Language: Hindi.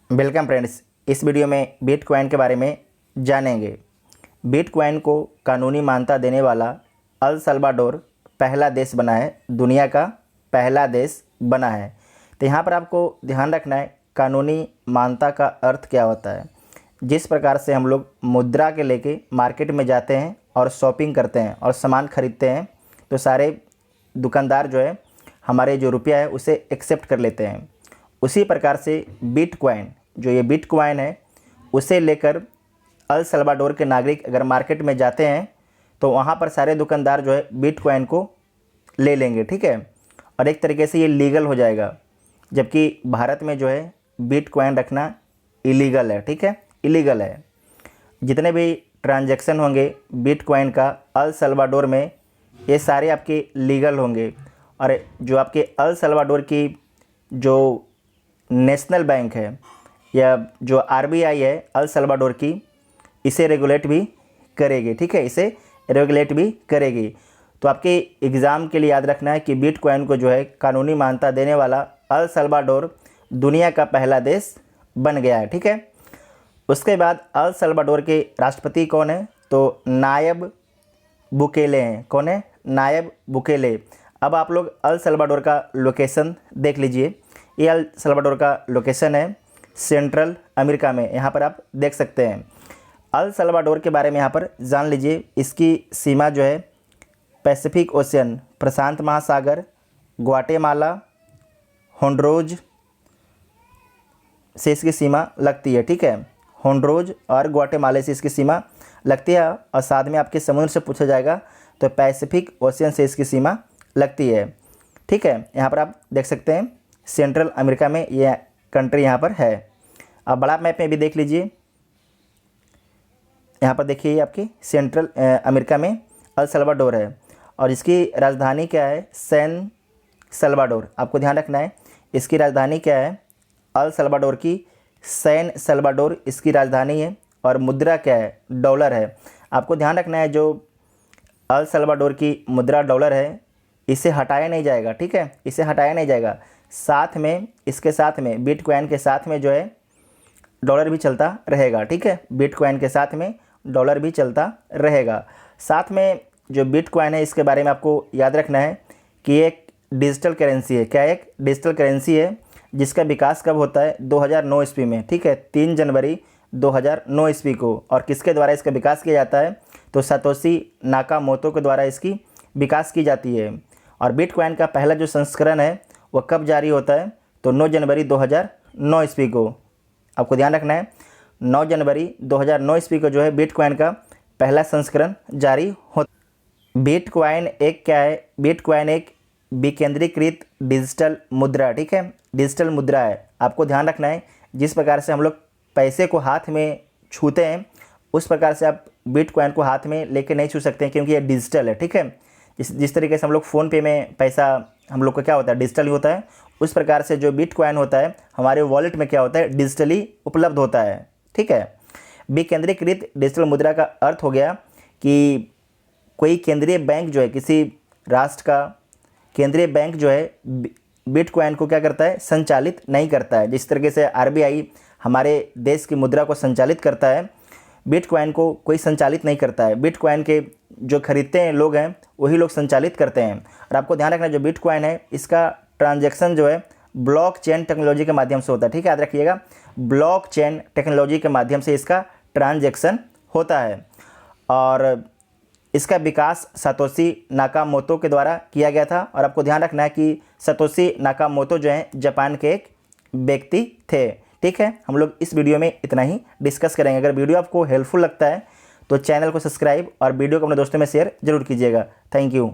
वेलकम फ्रेंड्स, इस वीडियो में बिटकॉइन के बारे में जानेंगे। बिटकॉइन को कानूनी मान्यता देने वाला अल सल्वाडोर पहला देश बना है, दुनिया का पहला देश बना है। तो यहाँ पर आपको ध्यान रखना है कानूनी मान्यता का अर्थ क्या होता है। जिस प्रकार से हम लोग मुद्रा के लेके मार्केट में जाते हैं और शॉपिंग करते हैं और सामान खरीदते हैं, तो सारे दुकानदार जो है हमारे जो रुपया है उसे एक्सेप्ट कर लेते हैं। उसी प्रकार से बिटकॉइन, जो ये बिटकॉइन है, उसे लेकर अल सल्वाडोर के नागरिक अगर मार्केट में जाते हैं तो वहाँ पर सारे दुकानदार जो है बिटकॉइन को ले लेंगे, ठीक है। और एक तरीके से ये लीगल हो जाएगा, जबकि भारत में जो है बिटकॉइन रखना इलीगल है, ठीक है, इलीगल है। जितने भी ट्रांजैक्शन होंगे बिटकॉइन का अल सल्वाडोर में, ये सारे आपके लीगल होंगे। और जो आपके अल सल्वाडोर की जो नेशनल बैंक है या जो आरबीआई है अल सल्वाडोर की, इसे रेगुलेट भी करेगी, ठीक है, इसे रेगुलेट भी करेगी। तो आपके एग्ज़ाम के लिए याद रखना है कि बिटकॉइन को जो है कानूनी मान्यता देने वाला अल सल्वाडोर दुनिया का पहला देश बन गया है, ठीक है। उसके बाद अल सल्वाडोर के राष्ट्रपति कौन है? तो नायब बुकेले हैं। कौन है? Nayib Bukele. अब आप लोग अल सल्वाडोर का लोकेशन देख लीजिए। ये अल सल्वाडोर का लोकेशन है सेंट्रल अमेरिका में, यहाँ पर आप देख सकते हैं। अल सल्वाडोर के बारे में यहाँ पर जान लीजिए। इसकी सीमा जो है पैसिफिक ओशियन, प्रशांत महासागर, ग्वाटेमाला, होंडुरास से इसकी सीमा लगती है, ठीक है। होंडुरास और ग्वाटेमाला से इसकी सीमा लगती है। और साथ में आपके समुद्र से पूछा जाएगा तो पैसिफिक ओशियन से इसकी सीमा लगती है, ठीक है। यहाँ पर आप देख सकते हैं सेंट्रल अमेरिका में ये कंट्री यहाँ पर है। अब बड़ा मैप में भी देख लीजिए, यहाँ पर देखिए आपकी सेंट्रल अमेरिका में अल सल्वाडोर है और इसकी राजधानी क्या है? San Salvador. आपको ध्यान रखना है इसकी राजधानी क्या है? अल सल्वाडोर की सैन सल्वाडोर इसकी राजधानी है। और मुद्रा क्या है? डॉलर है। आपको ध्यान रखना है जो अल सल्वाडोर की मुद्रा डॉलर है, इसे हटाया नहीं जाएगा, ठीक है, इसे हटाया नहीं जाएगा। साथ में इसके साथ में बिटकॉइन के साथ में जो है डॉलर भी चलता रहेगा, ठीक है। बिटकॉइन के साथ में डॉलर भी चलता रहेगा। साथ में जो बिटकॉइन है इसके बारे में आपको याद रखना है कि एक डिजिटल करेंसी है। क्या? एक डिजिटल करेंसी है जिसका विकास कब होता है? 2009 ईस्वी में, ठीक है, 3 जनवरी 2009 ईस्वी को। और किसके द्वारा इसका विकास किया जाता है? तो सातोशी नाकामोतो के द्वारा इसकी विकास की जाती है। और बिटकॉइन का पहला जो संस्करण है वह कब जारी होता है? तो 9 जनवरी 2009 ईस्वी को। आपको ध्यान रखना है 9 जनवरी 2009 ईस्वी को जो है बिटकॉइन का पहला संस्करण जारी होता। बिटकॉइन एक क्या है? बिटकॉइन एक विकेंद्रीकृत डिजिटल मुद्रा, ठीक है, डिजिटल मुद्रा है। आपको ध्यान रखना है जिस प्रकार से हम लोग पैसे को हाथ में छूते हैं उस प्रकार से आप बिटकॉइन को हाथ में लेके नहीं छू सकते हैं, क्योंकि ये डिजिटल है, ठीक है। जिस तरीके से हम लोग फ़ोन पे में पैसा हम लोग का क्या होता है? डिजिटली होता है। उस प्रकार से जो बिटकॉइन होता है हमारे वॉलेट में क्या होता है? डिजिटली उपलब्ध होता है, ठीक है। विकेंद्रीकृत डिजिटल मुद्रा का अर्थ हो गया कि कोई केंद्रीय बैंक जो है, किसी राष्ट्र का केंद्रीय बैंक जो है बिटकॉइन को क्या करता है? संचालित नहीं करता है। जिस तरीके से आरबीआई हमारे देश की मुद्रा को संचालित करता है, बिटकॉइन को कोई संचालित नहीं करता है। बिटकॉइन के जो खरीदते हैं लोग हैं वही लोग संचालित करते हैं। और आपको ध्यान रखना जो बिटकॉइन है इसका ट्रांजैक्शन जो है ब्लॉकचेन टेक्नोलॉजी के माध्यम से होता है, ठीक है, याद रखिएगा, ब्लॉकचेन टेक्नोलॉजी के माध्यम से इसका ट्रांजैक्शन होता है। और इसका विकास सातोशी नाकामोतो के द्वारा किया गया था। और आपको ध्यान रखना है कि सातोशी नाकामोतो जो हैं जापान के एक व्यक्ति थे, ठीक है। हम लोग इस वीडियो में इतना ही डिस्कस करेंगे। अगर वीडियो आपको हेल्पफुल लगता है तो चैनल को सब्सक्राइब और वीडियो को अपने दोस्तों में शेयर जरूर कीजिएगा। Thank you.